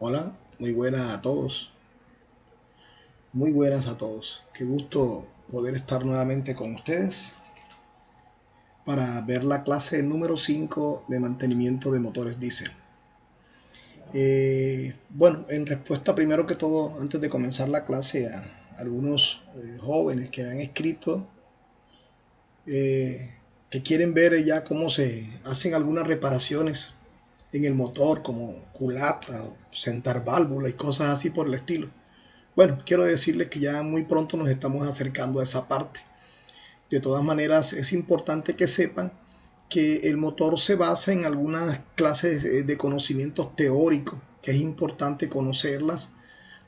Hola, muy buenas a todos. Muy buenas a todos. Qué gusto poder estar nuevamente con ustedes para ver la clase número 5 de mantenimiento de motores diésel. Bueno, en respuesta primero que todo, antes de comenzar la clase, a algunos jóvenes que me han escrito que quieren ver ya cómo se hacen algunas reparaciones en el motor, como culata, o sentar válvula y cosas así por el estilo. Bueno, quiero decirles que ya muy pronto nos estamos acercando a esa parte. De todas maneras, es importante que sepan que el motor se basa en algunas clases de conocimientos teóricos, que es importante conocerlas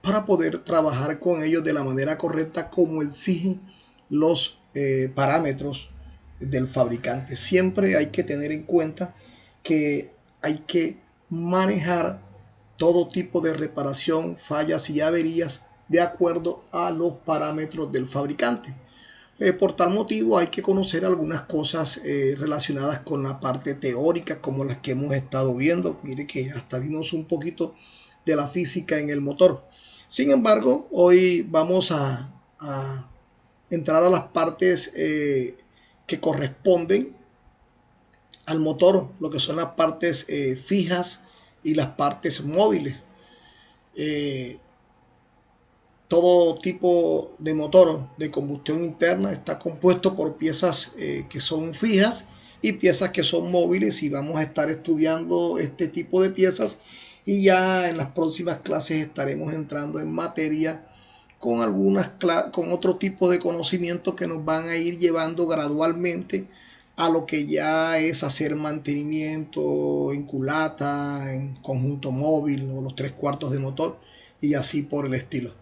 para poder trabajar con ellos de la manera correcta como exigen los parámetros del fabricante. Siempre hay que tener en cuenta que hay que manejar todo tipo de reparación, fallas y averías de acuerdo a los parámetros del fabricante. Por tal motivo hay que conocer algunas cosas relacionadas con la parte teórica, como las que hemos estado viendo. Mire que hasta vimos un poquito de la física en el motor. Sin embargo, hoy vamos a entrar a las partes que corresponden al motor, lo que son las partes fijas y las partes móviles. Todo tipo de motor de combustión interna está compuesto por piezas que son fijas y piezas que son móviles, y vamos a estar estudiando este tipo de piezas, y ya en las próximas clases estaremos entrando en materia con otro tipo de conocimiento que nos van a ir llevando gradualmente a lo que ya es hacer mantenimiento en culata, en conjunto móvil o los 3/4 de motor y así por el estilo.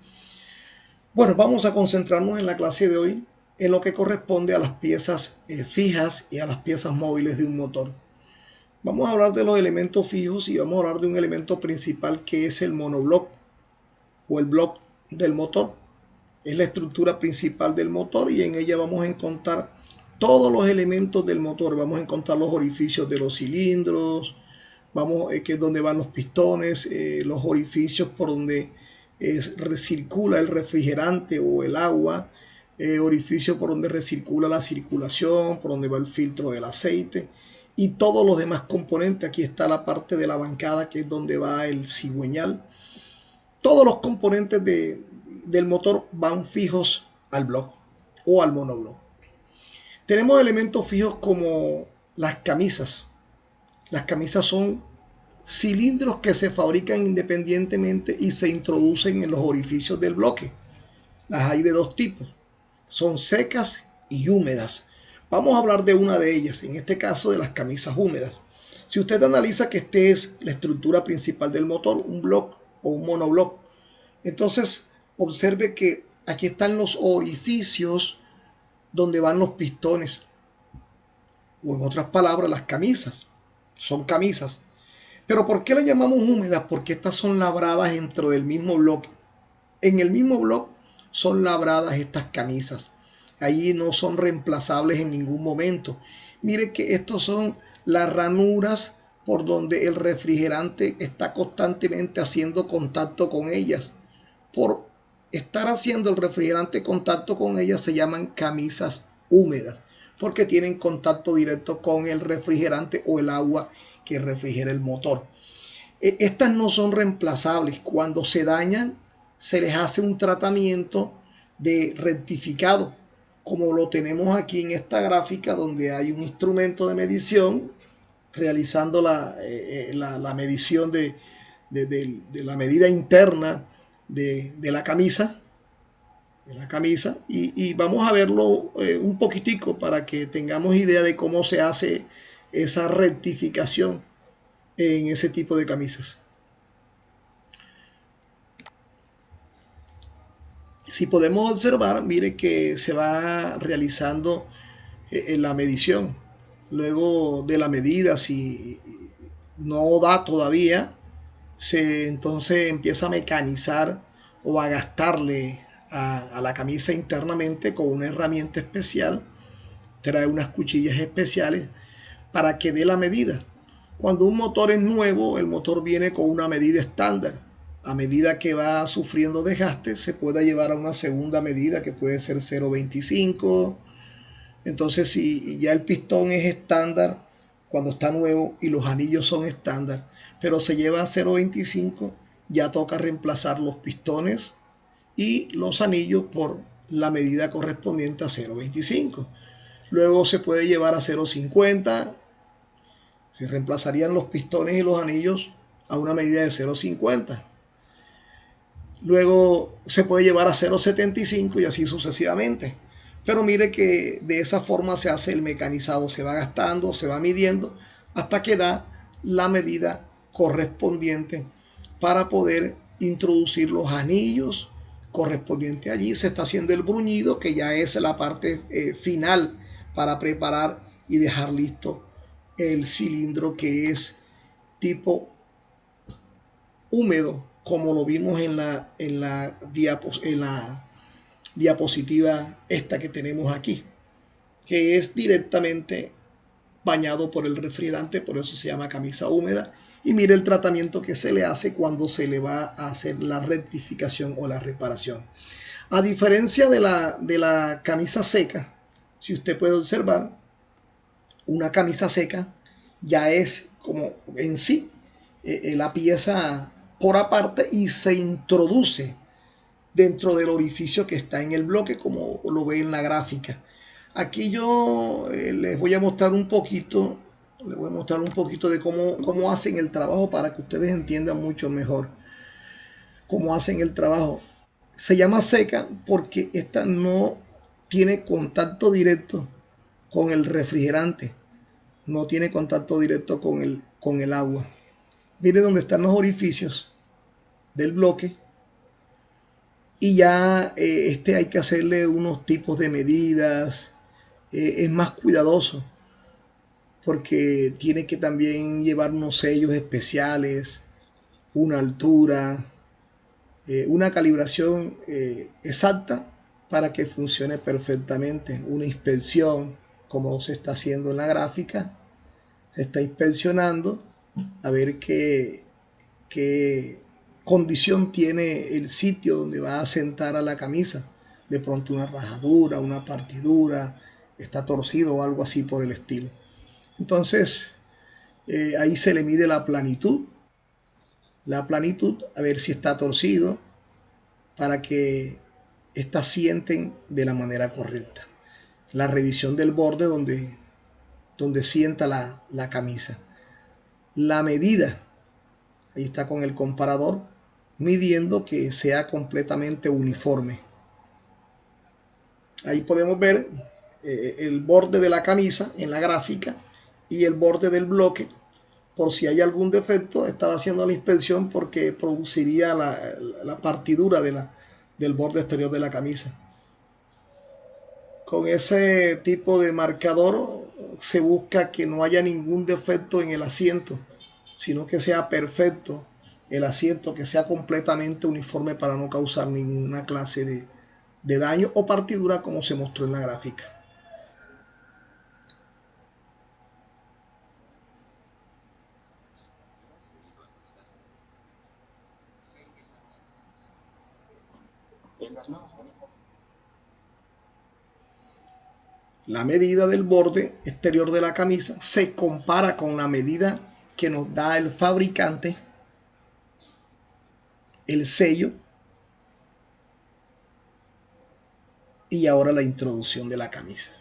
Bueno, vamos a concentrarnos en la clase de hoy en lo que corresponde a las piezas fijas y a las piezas móviles de un motor. Vamos a hablar de los elementos fijos y vamos a hablar de un elemento principal que es el monobloc o el block del motor. Es la estructura principal del motor y en ella vamos a encontrar todos los elementos del motor. Vamos a encontrar los orificios de los cilindros, que es donde van los pistones, los orificios por donde recircula el refrigerante o el agua, orificio por donde recircula la circulación, por donde va el filtro del aceite y todos los demás componentes. Aquí está la parte de la bancada, que es donde va el cigüeñal. Todos los componentes del motor van fijos al block o al monoblock. Tenemos elementos fijos como las camisas. Las camisas son cilindros que se fabrican independientemente y se introducen en los orificios del bloque. Las hay de dos tipos, son secas y húmedas. Vamos a hablar de una de ellas, en este caso de las camisas húmedas. Si usted analiza que esta es la estructura principal del motor, un block o un monoblock, entonces observe que aquí están los orificios donde van los pistones, o en otras palabras, las camisas. Son camisas. Pero ¿por qué las llamamos húmedas? Porque estas son labradas dentro del mismo bloque. En el mismo bloque son labradas estas camisas. Allí no son reemplazables en ningún momento. Mire que estos son las ranuras por donde el refrigerante está constantemente haciendo contacto con ellas. Por estar haciendo el refrigerante contacto con ellas se llaman camisas húmedas, porque tienen contacto directo con el refrigerante o el agua que refrigera el motor. Estas no son reemplazables. Cuando se dañan, se les hace un tratamiento de rectificado, como lo tenemos aquí en esta gráfica, donde hay un instrumento de medición realizando la medición de la medida interna de la camisa. Y vamos a verlo un poquitico para que tengamos idea de cómo se hace esa rectificación en ese tipo de camisas. Si podemos observar, mire que se va realizando la medición. Luego de la medida, si no da todavía, entonces empieza a mecanizar o a gastarle a la camisa internamente con una herramienta especial. Trae unas cuchillas especiales para que dé la medida. Cuando un motor es nuevo, el motor viene con una medida estándar. a medida que va sufriendo desgaste, se puede llevar a una segunda medida que puede ser 0.25. Entonces, si ya el pistón es estándar cuando está nuevo y los anillos son estándar, pero se lleva a 0.25, ya toca reemplazar los pistones y los anillos por la medida correspondiente a 0.25. Luego se puede llevar a 0.50. Se reemplazarían los pistones y los anillos a una medida de 0.50. Luego se puede llevar a 0.75 y así sucesivamente. Pero mire que de esa forma se hace el mecanizado, se va gastando, se va midiendo hasta que da la medida correspondiente para poder introducir los anillos correspondientes allí. Se está haciendo el bruñido, que ya es la parte final para preparar y dejar listo el cilindro, que es tipo húmedo, como lo vimos en la diapositiva esta que tenemos aquí, que es directamente bañado por el refrigerante, por eso se llama camisa húmeda. Y mire el tratamiento que se le hace cuando se le va a hacer la rectificación o la reparación. A diferencia de la camisa seca, si usted puede observar, una camisa seca ya es como en sí la pieza por aparte y se introduce dentro del orificio que está en el bloque, como lo ve en la gráfica. Aquí yo les voy a mostrar un poquito, de cómo hacen el trabajo para que ustedes entiendan mucho mejor cómo hacen el trabajo. Se llama seca porque esta no tiene contacto directo con el refrigerante, no tiene contacto directo con el agua. Mire dónde están los orificios del bloque. Y ya hay que hacerle unos tipos de medidas, es más cuidadoso porque tiene que también llevar unos sellos especiales, una altura, una calibración exacta para que funcione perfectamente. Una inspección, como se está haciendo en la gráfica, se está inspeccionando a ver qué condición tiene el sitio donde va a sentar a la camisa. De pronto una rajadura, una partidura, está torcido o algo así por el estilo. Entonces ahí se le mide la planitud, a ver si está torcido, para que éstas sienten de la manera correcta. La revisión del borde donde sienta la camisa. La medida, ahí está con el comparador, midiendo que sea completamente uniforme. Ahí podemos ver el borde de la camisa en la gráfica y el borde del bloque. Por si hay algún defecto, estaba haciendo la inspección porque produciría la partidura del borde exterior de la camisa. Con ese tipo de marcador se busca que no haya ningún defecto en el asiento, sino que sea perfecto el asiento, que sea completamente uniforme para no causar ninguna clase de daño o partidura, como se mostró en la gráfica. La medida del borde exterior de la camisa se compara con la medida que nos da el fabricante, el sello y ahora la introducción de la camisa.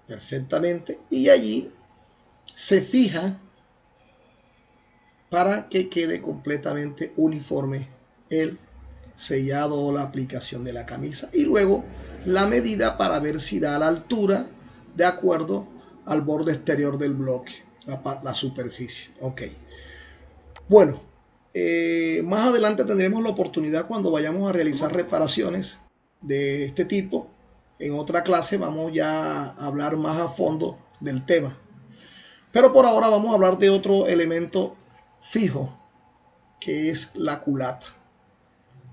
Perfectamente. Y allí se fija para que quede completamente uniforme el sellado o la aplicación de la camisa. Y luego la medida para ver si da la altura de acuerdo al borde exterior del bloque, la superficie. Ok. Bueno, más adelante tendremos la oportunidad, cuando vayamos a realizar reparaciones de este tipo. En otra clase vamos ya a hablar más a fondo del tema. Pero por ahora vamos a hablar de otro elemento fijo, que es la culata.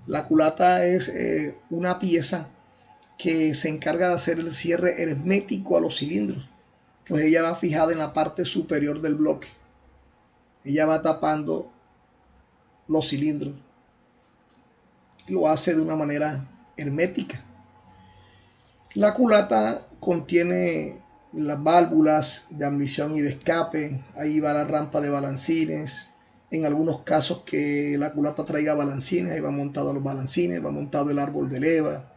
La culata es una pieza que se encarga de hacer el cierre hermético a los cilindros, pues ella va fijada en la parte superior del bloque. Ella va tapando los cilindros lo hace de una manera hermética. La culata contiene las válvulas de admisión y de escape, ahí va la rampa de balancines, en algunos casos que la culata traiga balancines, ahí va montado los balancines, va montado el árbol de leva,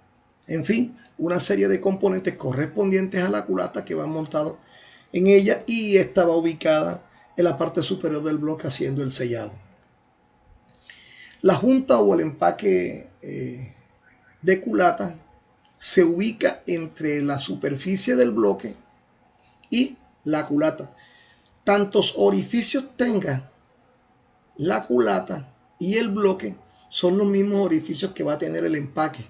en fin, una serie de componentes correspondientes a la culata que van montados en ella, y esta va ubicada en la parte superior del bloque haciendo el sellado. La junta o el empaque de culata se ubica entre la superficie del bloque y la culata. Tantos orificios tenga la culata y el bloque, son los mismos orificios que va a tener el empaque,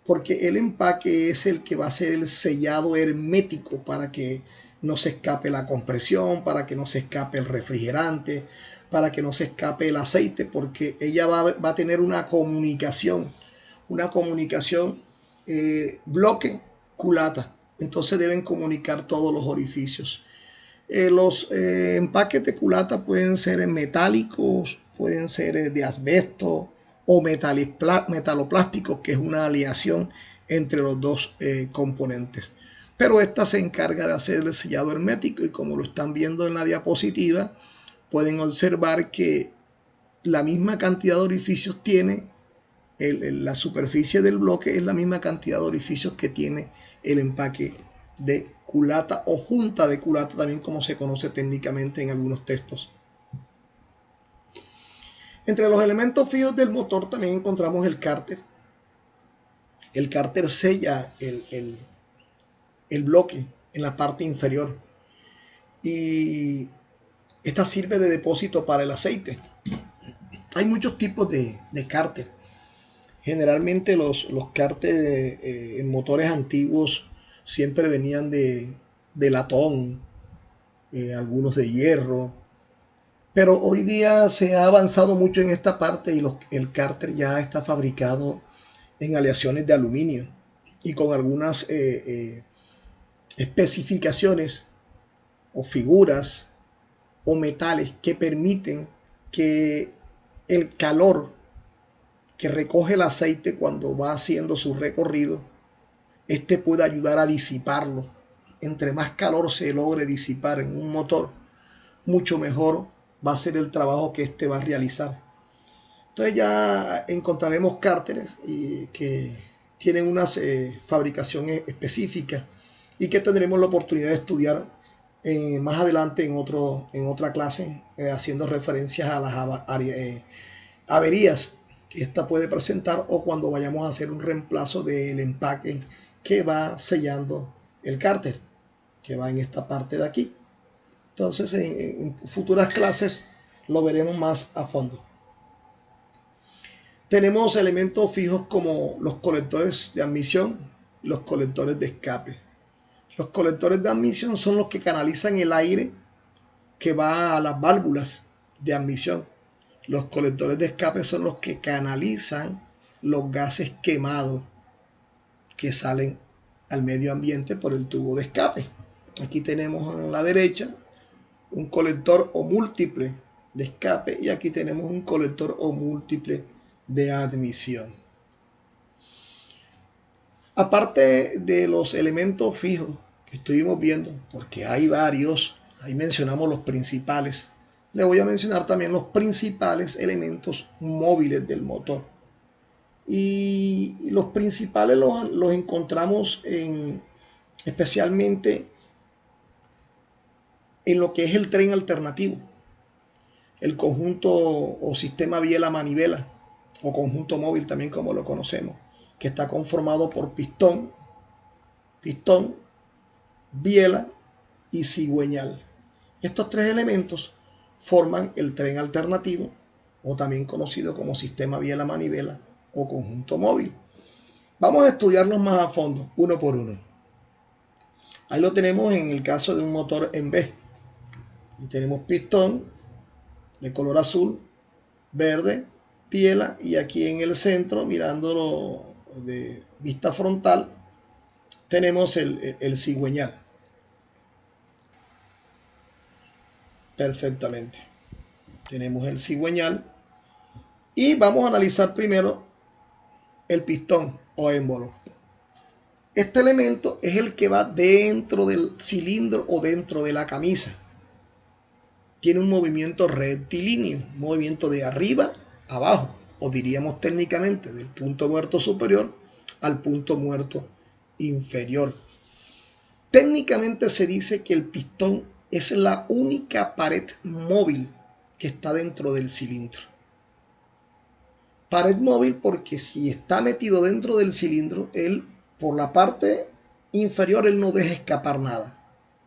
porque el empaque es el que va a hacer el sellado hermético para que no se escape la compresión, para que no se escape el refrigerante, para que no se escape el aceite, porque ella va a tener una comunicación bloque culata. Entonces deben comunicar todos los orificios. Los empaques de culata pueden ser metálicos, pueden ser de asbesto o metaloplásticos, que es una aleación entre los dos componentes. Pero esta se encarga de hacer el sellado hermético, y como lo están viendo en la diapositiva, pueden observar que la misma cantidad de orificios tiene la superficie del bloque, es la misma cantidad de orificios que tiene el empaque de culata o junta de culata, también como se conoce técnicamente en algunos textos. Entre los elementos fijos del motor también encontramos el cárter. El cárter sella el bloque en la parte inferior, y esta sirve de depósito para el aceite. Hay muchos tipos de cárter. Generalmente los cárteres en motores antiguos siempre venían de latón, algunos de hierro, pero hoy día se ha avanzado mucho en esta parte, y el cárter ya está fabricado en aleaciones de aluminio y con algunas especificaciones o figuras o metales que permiten que el calor que recoge el aceite cuando va haciendo su recorrido, este puede ayudar a disiparlo. Entre más calor se logre disipar en un motor, mucho mejor va a ser el trabajo que este va a realizar. Entonces ya encontraremos cárteres que tienen una fabricación específica, y que tendremos la oportunidad de estudiar más adelante en otra clase, haciendo referencias a las averías que esta puede presentar, o cuando vayamos a hacer un reemplazo del empaque que va sellando el cárter, que va en esta parte de aquí. Entonces en futuras clases lo veremos más a fondo. Tenemos elementos fijos como los colectores de admisión y los colectores de escape. Los colectores de admisión son los que canalizan el aire que va a las válvulas de admisión. Los colectores de escape son los que canalizan los gases quemados que salen al medio ambiente por el tubo de escape. Aquí tenemos a la derecha un colector o múltiple de escape, y aquí tenemos un colector o múltiple de admisión. Aparte de los elementos fijos que estuvimos viendo, porque hay varios, ahí mencionamos los principales, le voy a mencionar también los principales elementos móviles del motor. Y los principales los encontramos especialmente en lo que es el tren alternativo, el conjunto o sistema biela-manivela, o conjunto móvil también como lo conocemos, que está conformado por pistón, biela y cigüeñal. Estos tres elementos forman el tren alternativo, o también conocido como sistema biela-manivela o conjunto móvil. Vamos a estudiarlos más a fondo, uno por uno. Ahí lo tenemos en el caso de un motor en B. Y tenemos pistón de color azul, verde, biela, y aquí en el centro, mirándolo de vista frontal, tenemos el cigüeñal. Perfectamente. Tenemos el cigüeñal, y vamos a analizar primero el pistón o émbolo. Este elemento es el que va dentro del cilindro o dentro de la camisa. Tiene un movimiento rectilíneo, un movimiento de arriba a abajo, o diríamos técnicamente del punto muerto superior al punto muerto inferior. Técnicamente se dice que el pistón es la única pared móvil que está dentro del cilindro. Pared móvil porque si está metido dentro del cilindro, él por la parte inferior él no deja escapar nada,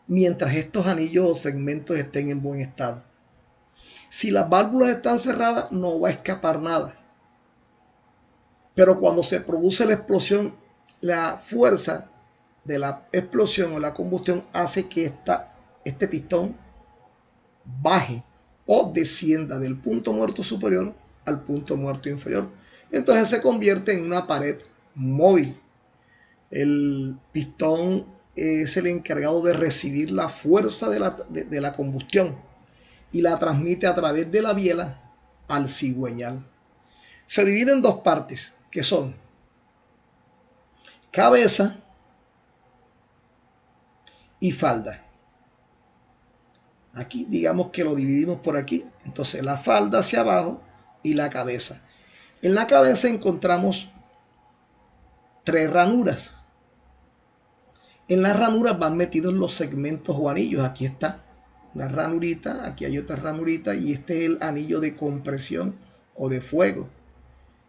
mientras estos anillos o segmentos estén en buen estado. Si las válvulas están cerradas, no va a escapar nada. Pero cuando se produce la explosión, la fuerza de la explosión o la combustión hace que este pistón baje o descienda del punto muerto superior al punto muerto inferior. Entonces se convierte en una pared móvil. El pistón es el encargado de recibir la fuerza de la combustión y la transmite a través de la biela al cigüeñal. Se divide en dos partes, que son cabeza y falda. Aquí digamos que lo dividimos por aquí. Entonces la falda hacia abajo y la cabeza. En la cabeza encontramos 3 ranuras. En las ranuras van metidos los segmentos o anillos. Aquí está una ranurita, aquí hay otra ranurita y este es el anillo de compresión o de fuego.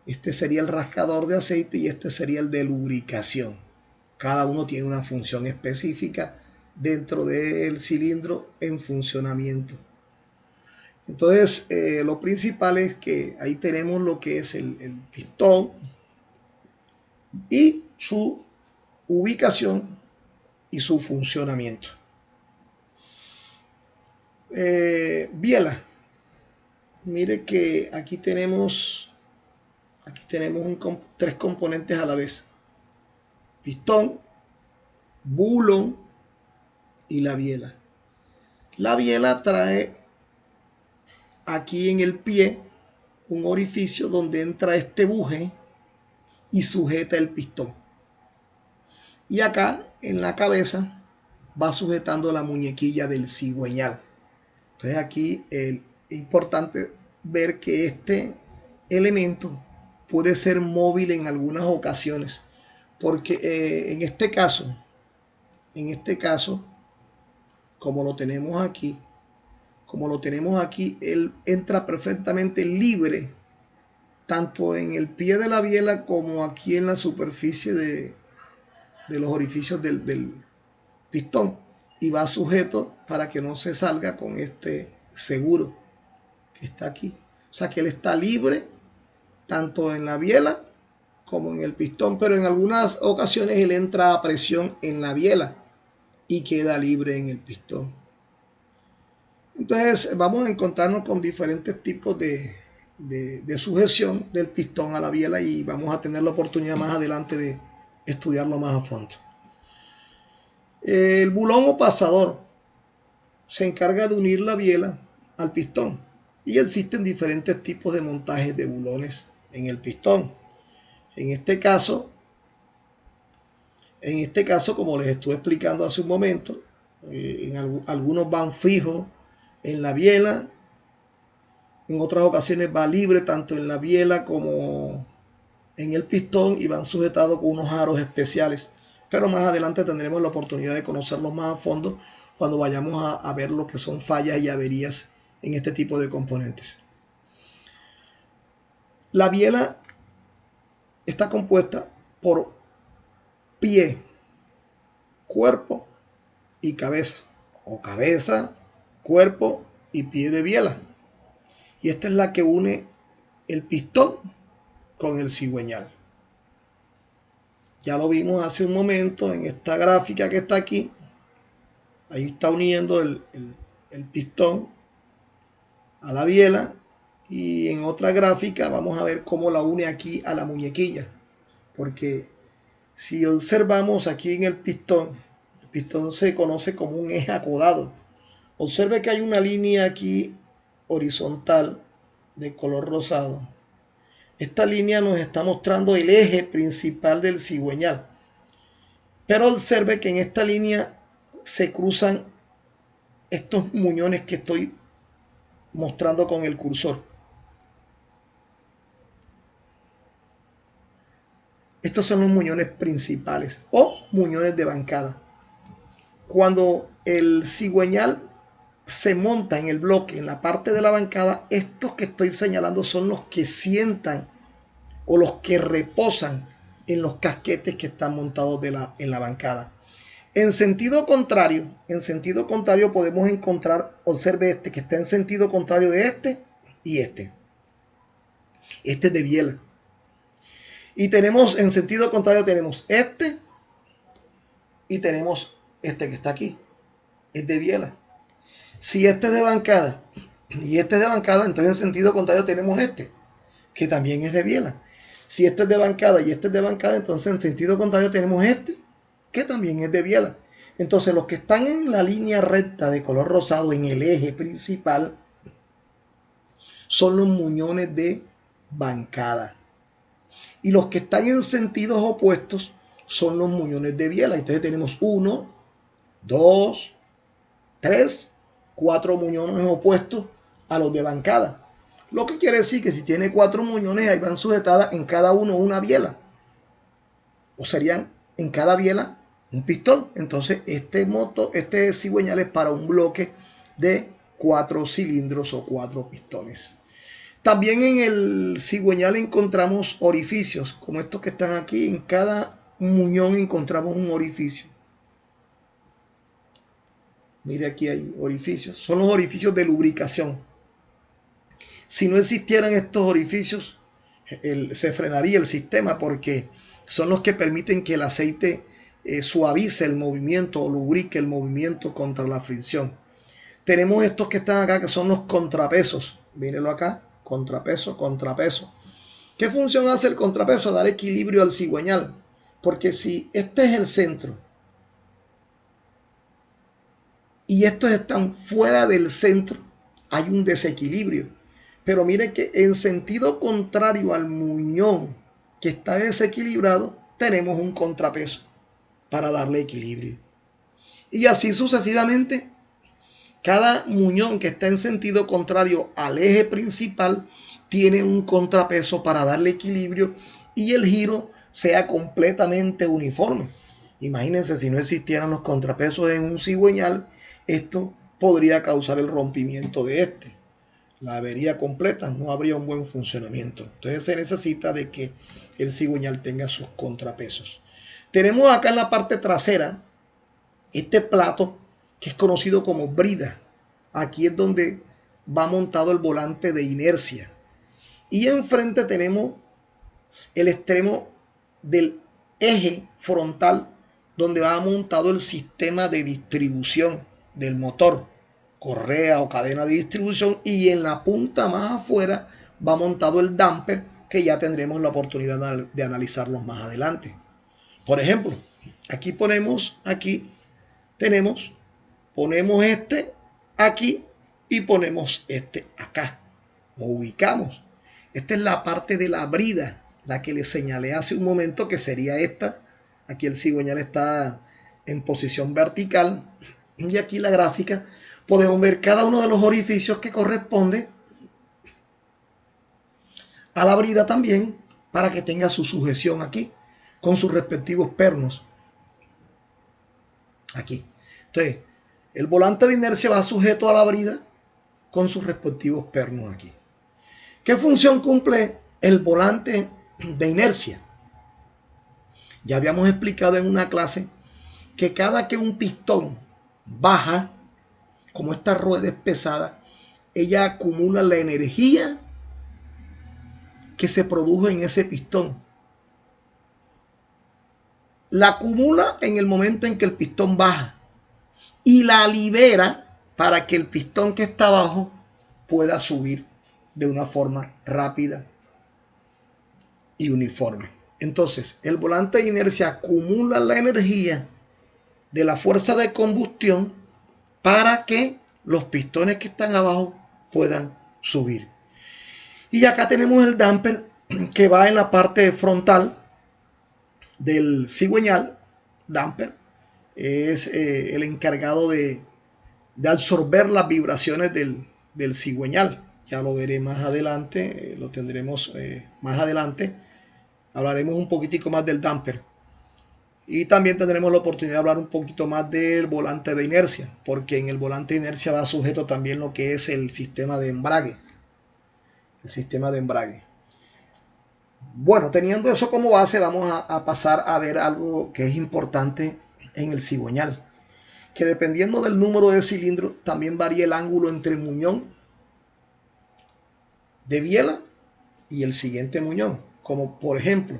Este sería el rascador de aceite y este sería el de lubricación. Cada uno tiene una función específica dentro del cilindro en funcionamiento. Entonces, lo principal es que ahí tenemos lo que es el pistón y su ubicación y su funcionamiento. Biela. Mire que aquí tenemos 3 componentes a la vez. Pistón, bulón y la biela. La biela trae aquí en el pie un orificio donde entra este buje y sujeta el pistón. Y acá en la cabeza va sujetando la muñequilla del cigüeñal. Entonces aquí es importante ver que este elemento puede ser móvil en algunas ocasiones, porque en este caso, como lo tenemos aquí, él entra perfectamente libre, tanto en el pie de la biela como aquí en la superficie de los orificios del pistón, y va sujeto para que no se salga con este seguro que está aquí. O sea que él está libre tanto en la biela como en el pistón, pero en algunas ocasiones él entra a presión en la biela y queda libre en el pistón. Entonces vamos a encontrarnos con diferentes tipos de sujeción del pistón a la biela y vamos a tener la oportunidad más adelante de estudiarlo más a fondo. El bulón o pasador se encarga de unir la biela al pistón y existen diferentes tipos de montajes de bulones en el pistón. En este caso, como les estuve explicando hace un momento, algunos van fijos en la biela, en otras ocasiones va libre tanto en la biela como en el pistón y van sujetados con unos aros especiales. Pero más adelante tendremos la oportunidad de conocerlos más a fondo cuando vayamos a ver lo que son fallas y averías en este tipo de componentes. La biela está compuesta por pie, cuerpo y cabeza, o cabeza, cuerpo y pie de biela. Y esta es la que une el pistón con el cigüeñal. Ya lo vimos hace un momento en esta gráfica que está aquí. Ahí está uniendo el pistón a la biela. Y en otra gráfica vamos a ver cómo la une aquí a la muñequilla. Porque si observamos aquí en el pistón se conoce como un eje acodado. Observe que hay una línea aquí horizontal de color rosado. Esta línea nos está mostrando el eje principal del cigüeñal. Pero observe que en esta línea se cruzan estos muñones que estoy mostrando con el cursor. Estos son los muñones principales o muñones de bancada. Cuando el cigüeñal se monta en el bloque, en la parte de la bancada, estos que estoy señalando son los que sientan o los que reposan en los casquetes que están montados en la bancada. En sentido contrario podemos encontrar, observe este que está en sentido contrario de este y este. Este es de biela. Y tenemos, en sentido contrario, tenemos este y tenemos este que está aquí. Es de biela. Si este es de bancada y este es de bancada, entonces en sentido contrario tenemos este, que también es de biela. Si este es de bancada y este es de bancada, entonces en sentido contrario tenemos este, que también es de biela. Entonces los que están en la línea recta de color rosado en el eje principal son los muñones de bancada. Y los que están en sentidos opuestos son los muñones de biela. Entonces tenemos 1, 2, 3, 4 muñones opuestos a los de bancada. Lo que quiere decir que si tiene 4 muñones, ahí van sujetadas en cada uno una biela. O serían en cada biela un pistón. Entonces este cigüeñal es para un bloque de 4 cilindros o 4 pistones. También en el cigüeñal encontramos orificios, como estos que están aquí. En cada muñón encontramos un orificio. Mire, aquí hay orificios. Son los orificios de lubricación. Si no existieran estos orificios, se frenaría el sistema, porque son los que permiten que el aceite suavice el movimiento o lubrique el movimiento contra la fricción. Tenemos estos que están acá, que son los contrapesos. Mírenlo acá, contrapeso, contrapeso. ¿Qué función hace el contrapeso? Dar equilibrio al cigüeñal. Porque si este es el centro y estos están fuera del centro, hay un desequilibrio. Pero miren que en sentido contrario al muñón que está desequilibrado, tenemos un contrapeso para darle equilibrio. Y así sucesivamente, cada muñón que está en sentido contrario al eje principal tiene un contrapeso para darle equilibrio y el giro sea completamente uniforme. Imagínense, si no existieran los contrapesos en un cigüeñal, esto podría causar el rompimiento de este. La avería completa, no habría un buen funcionamiento. Entonces se necesita de que el cigüeñal tenga sus contrapesos. Tenemos acá en la parte trasera este plato que es conocido como brida. Aquí es donde va montado el volante de inercia. Y enfrente tenemos el extremo del eje frontal donde va montado el sistema de distribución del motor, correa o cadena de distribución, y en la punta más afuera va montado el damper, que ya tendremos la oportunidad de analizarlos más adelante. Por ejemplo, aquí ponemos este aquí y ponemos este acá. Lo ubicamos. Esta es la parte de la brida, la que les señalé hace un momento, que sería esta. Aquí el cigüeñal está en posición vertical y aquí la gráfica podemos ver cada uno de los orificios que corresponde a la brida también, para que tenga su sujeción aquí con sus respectivos pernos aquí. Entonces el volante de inercia va sujeto a la brida con sus respectivos pernos aquí. ¿Qué función cumple el volante de inercia? Ya habíamos explicado en una clase que cada que un pistón baja, como esta rueda es pesada, ella acumula la energía que se produjo en ese pistón. La acumula en el momento en que el pistón baja y la libera para que el pistón que está abajo pueda subir de una forma rápida y uniforme. Entonces, el volante de inercia acumula la energía de la fuerza de combustión para que los pistones que están abajo puedan subir. Y acá tenemos el damper, que va en la parte frontal del cigüeñal. Damper es el encargado de absorber las vibraciones del cigüeñal. Ya lo veré más adelante, lo tendremos más adelante. Hablaremos un poquitico más del damper. Y también tendremos la oportunidad de hablar un poquito más del volante de inercia, porque en el volante de inercia va sujeto también lo que es el sistema de embrague. El sistema de embrague. Bueno, teniendo eso como base, vamos a pasar a ver algo que es importante en el cigüeñal, que dependiendo del número de cilindros también varía el ángulo entre el muñón de biela y el siguiente muñón. Como por ejemplo,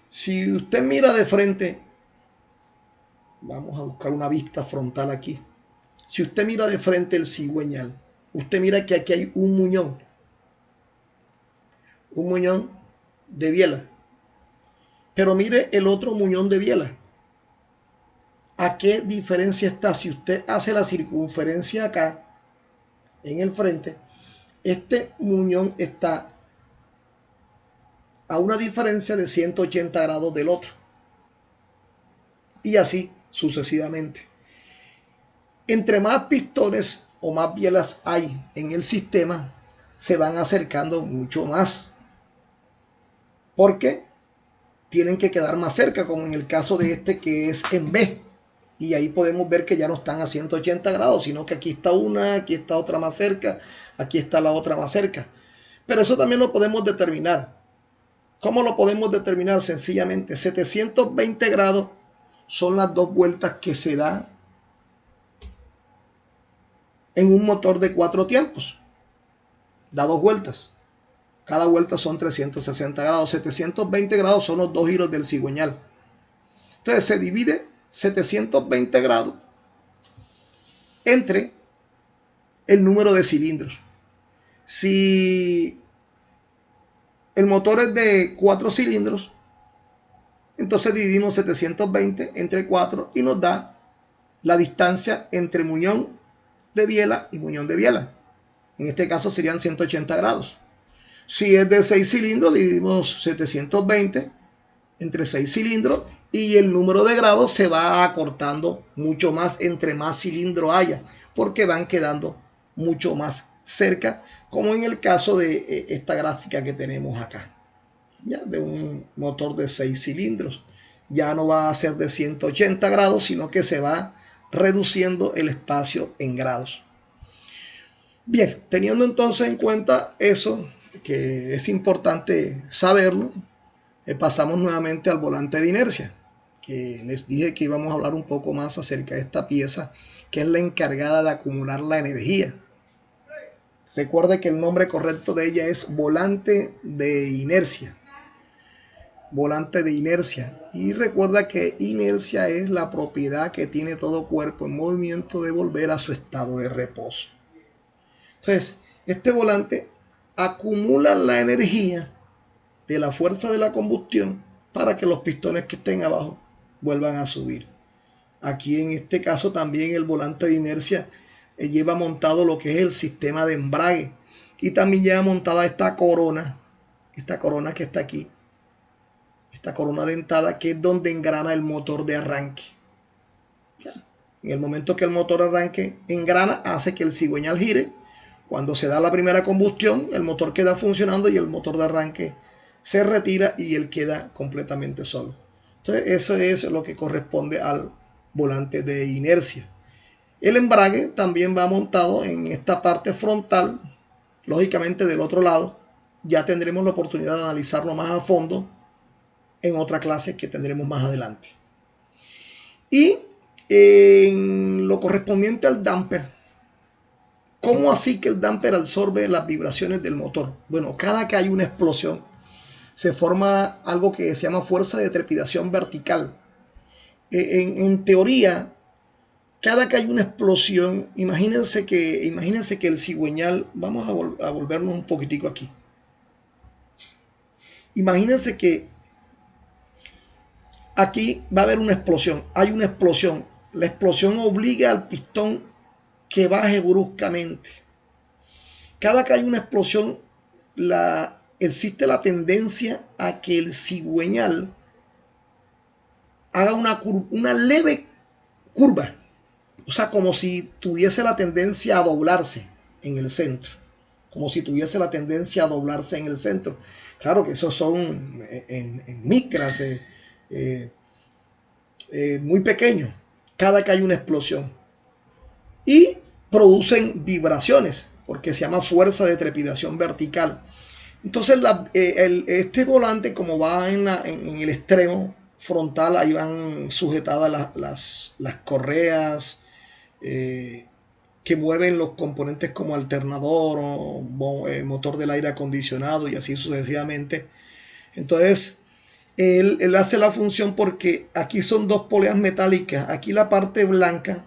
si usted mira de frente, vamos a buscar una vista frontal aquí. Si usted mira de frente el cigüeñal, usted mira que aquí hay un muñón de biela. Pero mire el otro muñón de biela. ¿A qué diferencia está? Si usted hace la circunferencia acá, en el frente, este muñón está a una diferencia de 180 grados del otro. Y así sucesivamente. Entre más pistones o más bielas hay en el sistema, se van acercando mucho más. Porque tienen que quedar más cerca, como en el caso de este que es en B. Y ahí podemos ver que ya no están a 180 grados, sino que aquí está una, aquí está otra más cerca, aquí está la otra más cerca. Pero eso también lo podemos determinar. ¿Cómo lo podemos determinar? Sencillamente, 720 grados son las dos vueltas que se da en un motor de 4 tiempos. Da 2 vueltas. Cada vuelta son 360 grados. 720 grados son los 2 giros del cigüeñal. Entonces se divide 720 grados entre el número de cilindros. Si el motor es de 4 cilindros, entonces dividimos 720 entre 4 y nos da la distancia entre muñón de biela y muñón de biela. En este caso serían 180 grados. Si es de 6 cilindros, dividimos 720 entre 6 cilindros y el número de grados se va acortando mucho más entre más cilindros haya, porque van quedando mucho más cerca, como en el caso de esta gráfica que tenemos acá, ya de un motor de 6 cilindros. Ya no va a ser de 180 grados, sino que se va reduciendo el espacio en grados. Bien, teniendo entonces en cuenta eso, que es importante saberlo, pasamos nuevamente al volante de inercia, que les dije que íbamos a hablar un poco más acerca de esta pieza, que es la encargada de acumular la energía. Recuerde que el nombre correcto de ella es volante de inercia. Volante de inercia. Y recuerda que inercia es la propiedad que tiene todo cuerpo en movimiento de volver a su estado de reposo. Entonces, este volante acumula la energía de la fuerza de la combustión para que los pistones que estén abajo vuelvan a subir. Aquí en este caso también el volante de inercia lleva montado lo que es el sistema de embrague y también lleva montada esta corona que está aquí, esta corona dentada, que es donde engrana el motor de arranque. ¿Ya? En el momento que el motor arranque engrana, hace que el cigüeñal gire. Cuando se da la primera combustión, el motor queda funcionando y el motor de arranque se retira y él queda completamente solo. Entonces eso es lo que corresponde al volante de inercia. El embrague también va montado en esta parte frontal, lógicamente del otro lado. Ya tendremos la oportunidad de analizarlo más a fondo en otra clase que tendremos más adelante. Y en lo correspondiente al damper, ¿cómo así que el damper absorbe las vibraciones del motor? Bueno, cada que hay una explosión, se forma algo que se llama fuerza de trepidación vertical. En teoría, cada que hay una explosión, imagínense que el cigüeñal, vamos a volvernos un poquitico aquí. Imagínense que aquí va a haber una explosión, hay una explosión. La explosión obliga al pistón que baje bruscamente. Cada que hay una explosión, la existe la tendencia a que el cigüeñal haga una leve curva, o sea, como si tuviese la tendencia a doblarse en el centro, como si tuviese la tendencia a doblarse en el centro. Claro que esos son en micras, muy pequeños, cada que hay una explosión. Y producen vibraciones, porque se llama fuerza de trepidación vertical. Entonces este volante, como va en el extremo frontal, ahí van sujetadas las correas que mueven los componentes como alternador o motor del aire acondicionado y así sucesivamente. Entonces él hace la función porque aquí son dos poleas metálicas. Aquí la parte blanca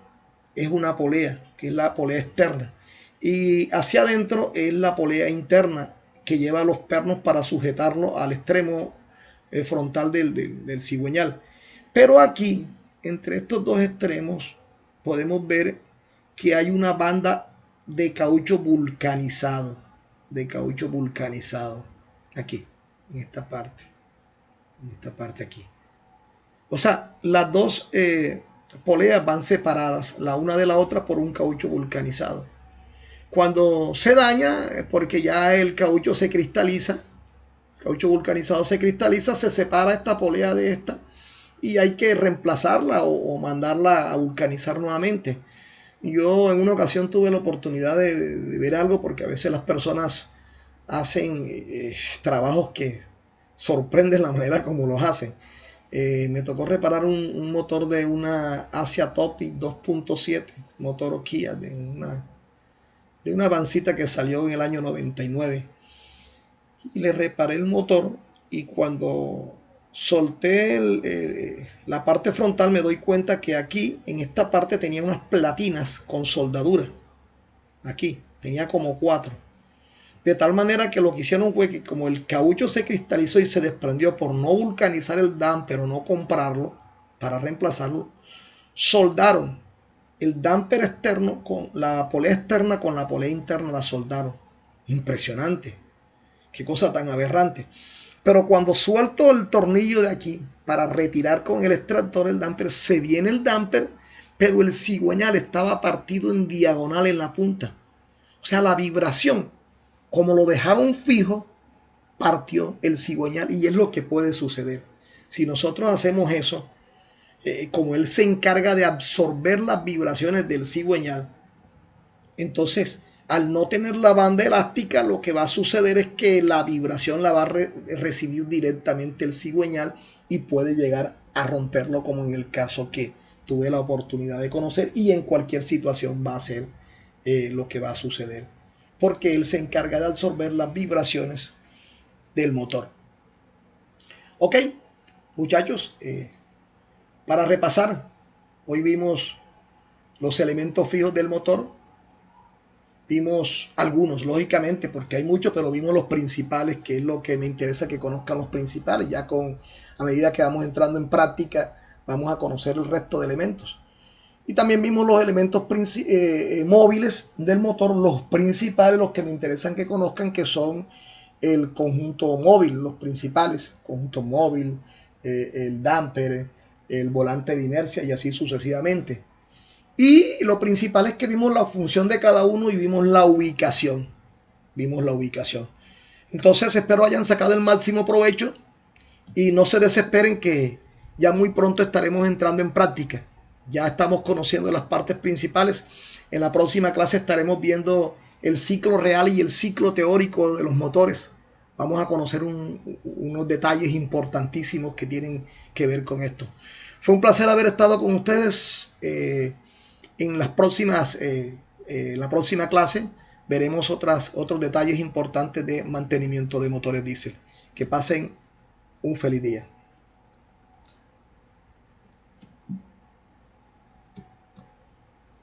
es una polea, que es la polea externa, y hacia adentro es la polea interna, que lleva los pernos para sujetarlo al extremo frontal del cigüeñal. Pero aquí, entre estos dos extremos, podemos ver que hay una banda de caucho vulcanizado, aquí, en esta parte aquí. O sea, las dos poleas van separadas la una de la otra por un caucho vulcanizado. Cuando se daña, porque ya el caucho se cristaliza, el caucho vulcanizado se cristaliza, se separa esta polea de esta y hay que reemplazarla o mandarla a vulcanizar nuevamente. Yo en una ocasión tuve la oportunidad de ver algo, porque a veces las personas hacen trabajos que sorprenden la manera como los hacen. Me tocó reparar un motor de una Asia Topic 2.7, motor Kia de una vancita que salió en el año 99. Y le reparé el motor, y cuando solté la parte frontal me doy cuenta que aquí, en esta parte, tenía unas platinas con soldadura. Aquí, tenía como 4. De tal manera que lo que hicieron fue que, como el caucho se cristalizó y se desprendió por no vulcanizar el damper o no comprarlo para reemplazarlo, soldaron el damper externo con la polea externa, con la polea interna la soldaron. Impresionante. Qué cosa tan aberrante. Pero cuando suelto el tornillo de aquí para retirar con el extractor el damper, se viene el damper, pero el cigüeñal estaba partido en diagonal en la punta. O sea, la vibración, como lo dejaron fijo, partió el cigüeñal, y es lo que puede suceder. Si nosotros hacemos eso, como él se encarga de absorber las vibraciones del cigüeñal, entonces al no tener la banda elástica, lo que va a suceder es que la vibración la va a recibir directamente el cigüeñal y puede llegar a romperlo, como en el caso que tuve la oportunidad de conocer, y en cualquier situación va a ser lo que va a suceder, porque él se encarga de absorber las vibraciones del motor. Ok, muchachos, para repasar, hoy vimos los elementos fijos del motor. Vimos algunos, lógicamente, porque hay muchos, pero vimos los principales, que es lo que me interesa que conozcan los principales. Ya a medida que vamos entrando en práctica, vamos a conocer el resto de elementos. Y también vimos los elementos móviles del motor, los principales, los que me interesan que conozcan, que son el conjunto móvil, los principales, conjunto móvil, el damper, el volante de inercia y así sucesivamente. Y lo principal es que vimos la función de cada uno y vimos la ubicación. Entonces espero hayan sacado el máximo provecho y no se desesperen, que ya muy pronto estaremos entrando en práctica. Ya estamos conociendo las partes principales. En la próxima clase estaremos viendo el ciclo real y el ciclo teórico de los motores. Vamos a conocer unos detalles importantísimos que tienen que ver con esto. Fue un placer haber estado con ustedes. En la próxima clase veremos otros detalles importantes de mantenimiento de motores diésel. Que pasen un feliz día.